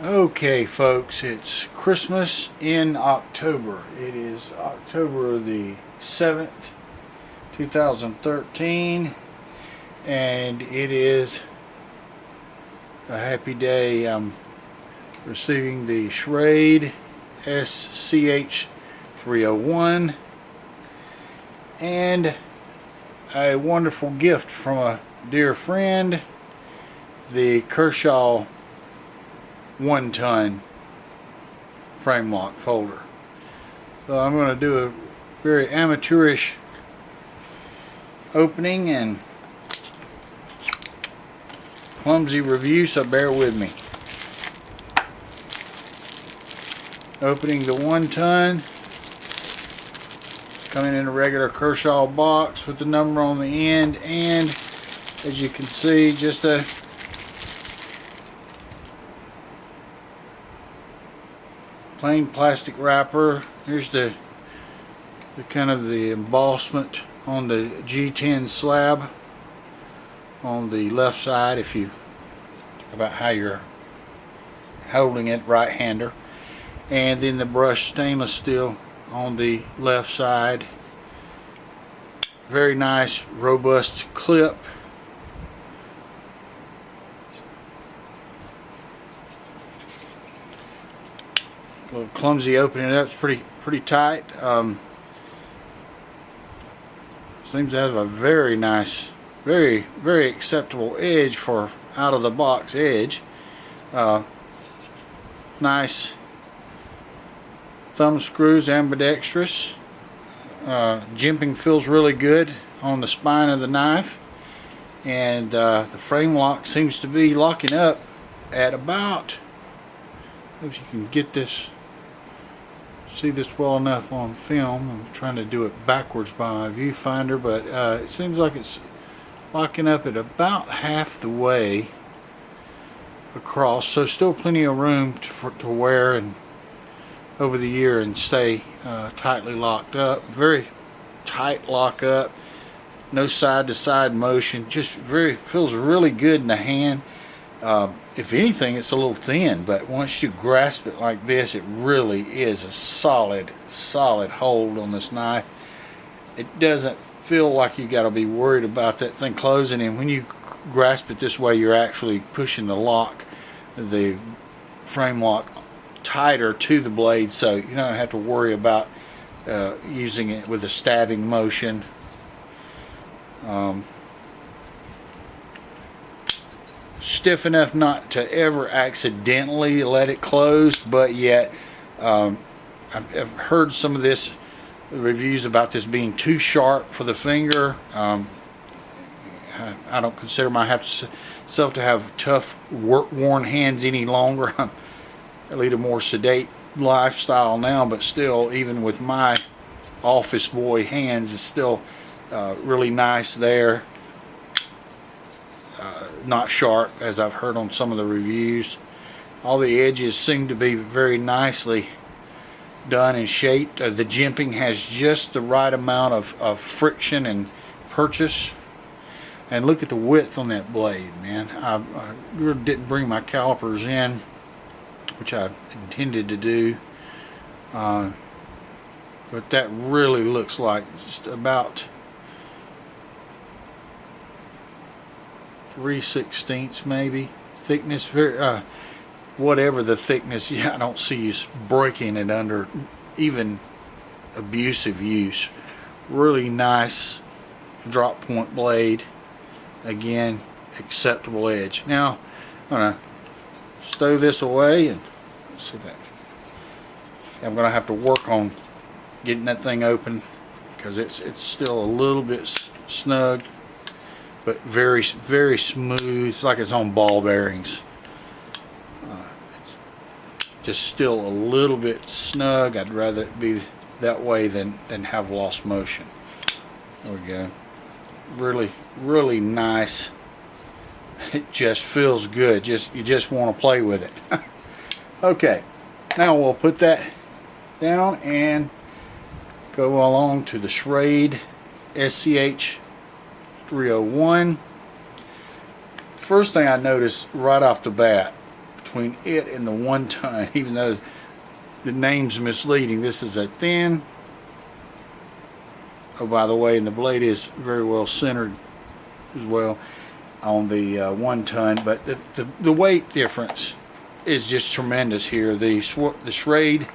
Okay, folks, it's Christmas in October. It is October the 7th, 2013, and it is a happy day. I'm receiving the Shrade SCH301 and a wonderful gift from a dear friend, the Kershaw One Ton frame lock folder. So I'm going to do a very amateurish opening and clumsy review, so bear with me. Opening the 1 ton. It's coming in a regular Kershaw box with the number on the end, and as you can see, just a plain plastic wrapper. Here's the kind of the embossment on the G10 slab on the left side, if you about how you're holding it, right-hander, and then the brushed stainless steel on the left side. Very nice, robust clip. A little clumsy opening it up. It's pretty tight. Seems to have a very nice, very acceptable edge for out of the box edge. Nice thumb screws, ambidextrous. Jimping feels really good on the spine of the knife, and the frame lock seems to be locking up at about, if you can get this, see this well enough on film. I'm trying to do it backwards by my viewfinder, but it seems like it's locking up at about half the way across, so still plenty of room to wear and over the year and stay tightly locked up. Very tight lock up, no side to side motion, just feels really good in the hand. If anything, it's a little thin, but once you grasp it like this, it really is a solid hold on this knife. It doesn't feel like you got to be worried about that thing closing, and when you grasp it this way, you're actually pushing the frame lock tighter to the blade, so you don't have to worry about using it with a stabbing motion. Stiff enough not to ever accidentally let it close, but yet I've heard some of this reviews about this being too sharp for the finger. I don't consider myself to have tough, work-worn hands any longer. I lead a more sedate lifestyle now, but still, even with my office boy hands, it's still really nice there. Not sharp, as I've heard on some of the reviews. All the edges seem to be very nicely done and shaped. The jimping has just the right amount of friction and purchase. And look at the width on that blade, man. I really didn't bring my calipers in, which I intended to do. But that really looks like just about 3/16 maybe thickness. Very whatever the thickness, I don't see you breaking it under even abusive use. Really nice drop point blade. Again, acceptable edge. Now I'm gonna stow this away and see that. I'm gonna have to work on getting that thing open because it's still a little bit snug, but very smooth. It's like it's on ball bearings. It's just still a little bit snug. I'd rather it be that way than have lost motion. There we go. Really nice. It just feels good. You just want to play with it. Okay, now we'll put that down and go along to the Shrade SCH301. First thing I noticed right off the bat between it and the 1 ton, even though the name's misleading. This is a thin, oh by the way, and the blade is very well centered as well on the 1 ton, but the weight difference is just tremendous here. The Shrade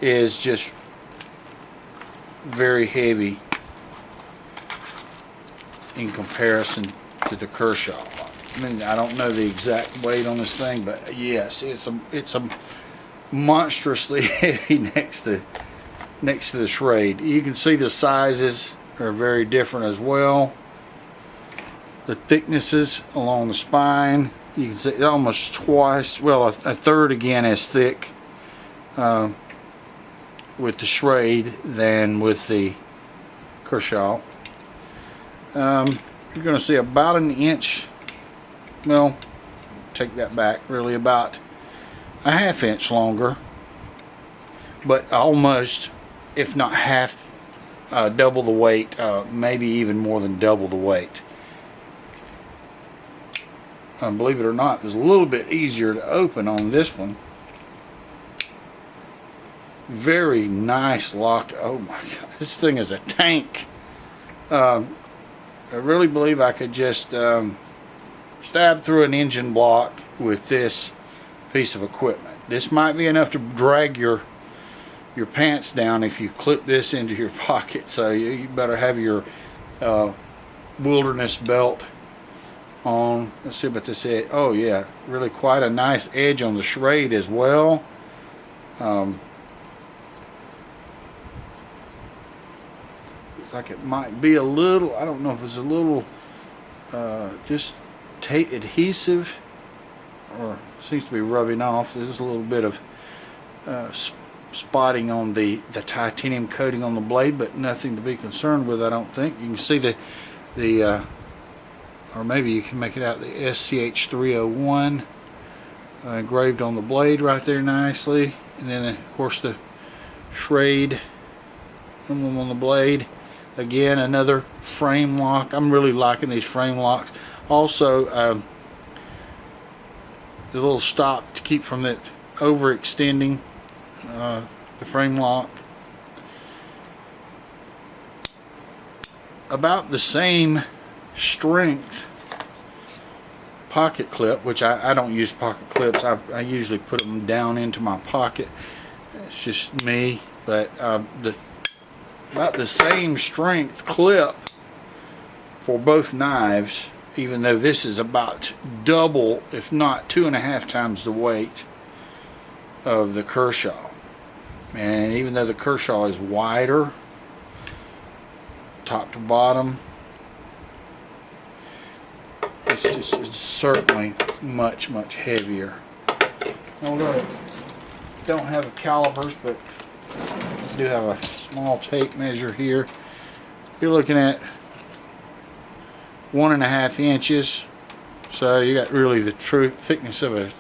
is just very heavy in comparison to the Kershaw. I mean, I don't know the exact weight on this thing, but yes, it's a monstrously heavy next to the Shrade. You can see the sizes are very different as well. The thicknesses along the spine, you can see almost twice, well, a third again as thick with the Shrade than with the Kershaw. You're going to see about an inch, well, take that back, really about a ½ inch longer, but almost, if not half, double the weight, maybe even more than double the weight. Believe it or not, it's a little bit easier to open on this one. Very nice lock. Oh my God, this thing is a tank. I really believe I could just stab through an engine block with this piece of equipment. This might be enough to drag your pants down if you clip this into your pocket. So you better have your wilderness belt on. Let's see about this edge. Oh yeah, really quite a nice edge on the Shrade as well. Looks like it might be a little, I don't know if it's a little just tape adhesive, or seems to be rubbing off. There's a little bit of spotting on the titanium coating on the blade, but nothing to be concerned with, I don't think. You can see the or maybe you can make it out, the SCH301 engraved on the blade right there nicely, and then of course the Shrade emblem on the blade. Again, another frame lock. I'm really liking these frame locks. Also, the little stop to keep from it overextending the frame lock. About the same strength pocket clip, which I don't use pocket clips. I usually put them down into my pocket. It's just me, but about the same strength clip for both knives, even though this is about double, if not 2.5 times the weight of the Kershaw. And even though the Kershaw is wider top to bottom, it's certainly much heavier. Now don't have calipers, but I do have a small tape measure here. You're looking at 1.5 inches, so you got really the true thickness of a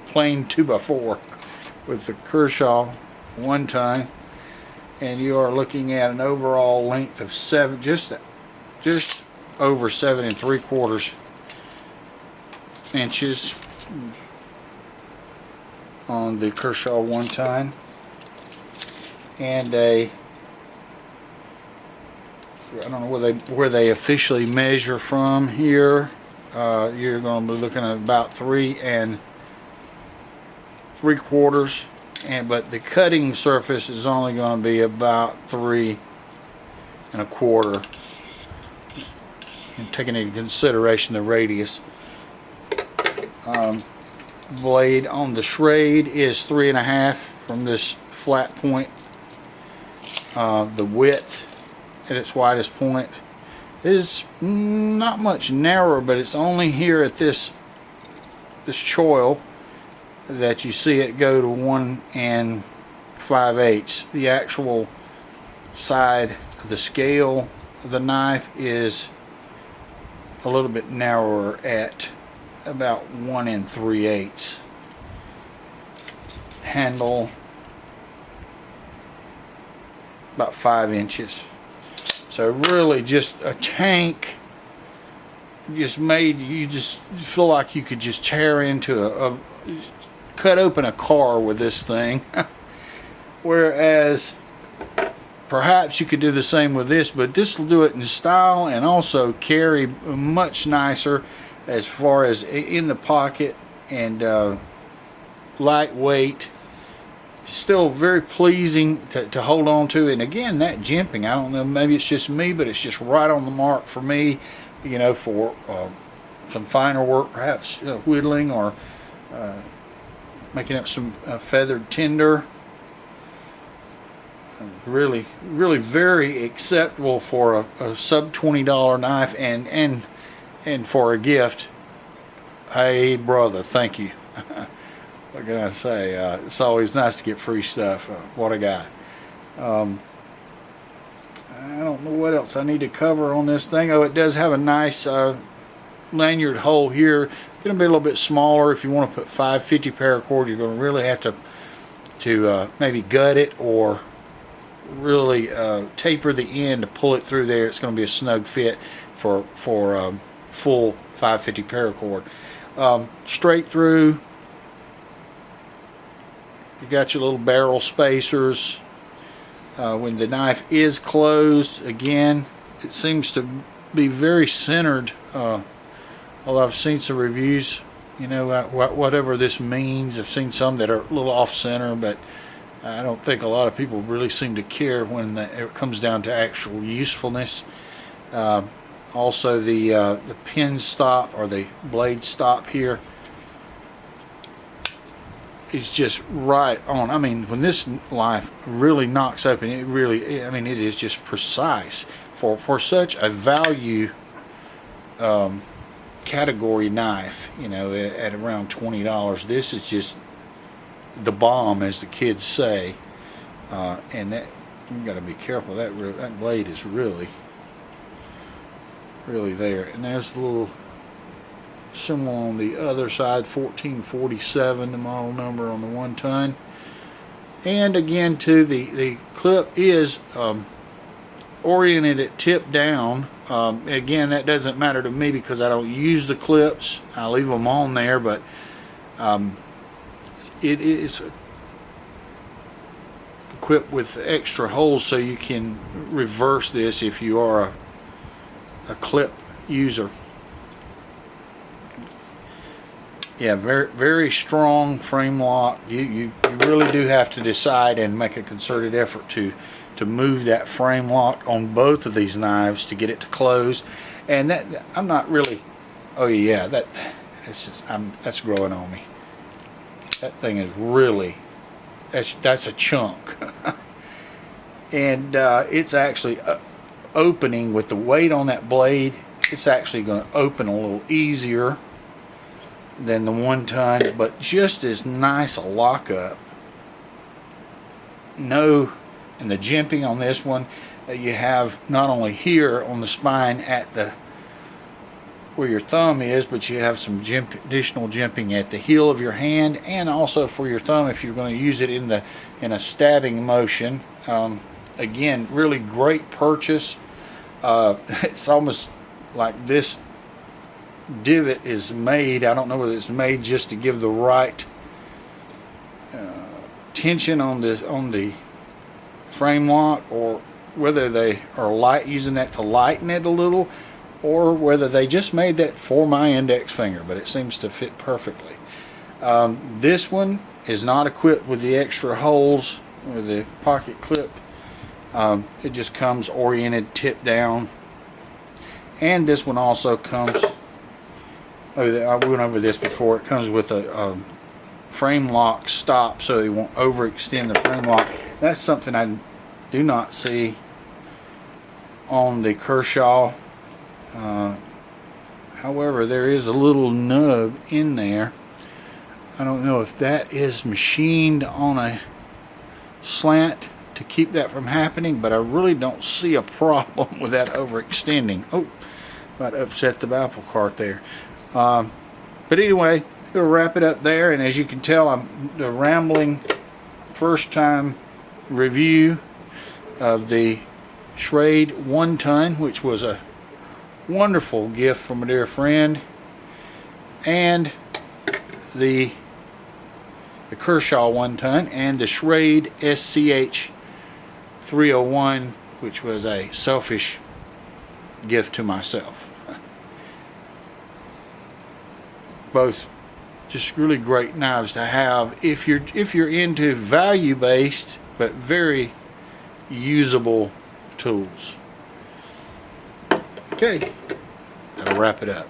plain 2x4 with the Kershaw 1 ton, and you are looking at an overall length of just over 7 3/4 inches on the Kershaw 1 ton, and I don't know where they officially measure from here. You're going to be looking at about 3 3/4, but the cutting surface is only going to be about 3 1/4, and taking into consideration the radius. Blade on the Shrade is 3.5 from this flat point. The width at its widest point is not much narrower, but it's only here at this choil that you see it go to 1 5/8. The actual side of the scale of the knife is a little bit narrower at about 1 3/8. Handle about 5 inches. So really just a tank, just made, you just feel like you could just tear into cut open a car with this thing. Whereas perhaps you could do the same with this, but this will do it in style and also carry much nicer as far as in the pocket, and lightweight. Still very pleasing to hold on to. And again, that jimping, I don't know, maybe it's just me, but it's just right on the mark for me, you know, for some finer work, perhaps whittling or making up some feathered tinder. Really very acceptable for a sub $20 knife, and for a gift. Hey brother, thank you. What can I say? It's always nice to get free stuff. What a guy. I don't know what else I need to cover on this thing. Oh, it does have a nice lanyard hole here. It's going to be a little bit smaller. If you want to put 550 paracord, you're going to really have to maybe gut it or really taper the end to pull it through there. It's going to be a snug fit for full 550 paracord. Straight through. You got your little barrel spacers. When the knife is closed, again, it seems to be very centered. Although I've seen some reviews, you know, whatever this means. I've seen some that are a little off center, but I don't think a lot of people really seem to care when it comes down to actual usefulness. Also, the pin stop or the blade stop here is just right on. I mean, when this knife really knocks open, it really, I mean, it is just precise for such a value category knife. You know, at around $20, this is just the bomb, as the kids say. And that, you got to be careful. That blade is really there. And there's the little symbol on the other side, 1447, the model number on the 1 ton. And again, too, the clip is oriented at tip down. Again, that doesn't matter to me because I don't use the clips. I leave them on there, but it is equipped with extra holes so you can reverse this if you are a clip user. Yeah, very strong frame lock. You really do have to decide and make a concerted effort to move that frame lock on both of these knives to get it to close. And that, I'm not really, oh yeah, that's growing on me. That thing is really, that's a chunk. And it's actually opening with the weight on that blade. It's actually going to open a little easier than the 1 ton, but just as nice a lockup. No, and the jimping on this one, you have not only here on the spine at the where your thumb is, but you have some additional jimping at the heel of your hand, and also for your thumb if you're going to use it in a stabbing motion. Again, really great purchase. It's almost like this divot is made, I don't know whether it's made just to give the right tension on the frame lock, or whether they are using that to lighten it a little, or whether they just made that for my index finger, but it seems to fit perfectly. This one is not equipped with the extra holes or the pocket clip. It just comes oriented tip down, and this one also comes, I went over this before, it comes with a frame lock stop so you won't overextend the frame lock. That's something I do not see on the Kershaw. However, there is a little nub in there. I don't know if that is machined on a slant to keep that from happening, but I really don't see a problem with that overextending. Oh, about to upset the apple cart there. But anyway, we'll wrap it up there, and as you can tell, I'm the rambling first time review of the Shrade 1 ton, which was a wonderful gift from a dear friend, and the the Kershaw One Ton and the Shrade SCH301, which was a selfish gift to myself. Both just really great knives to have if you're into value-based but very usable tools. Okay, that'll wrap it up.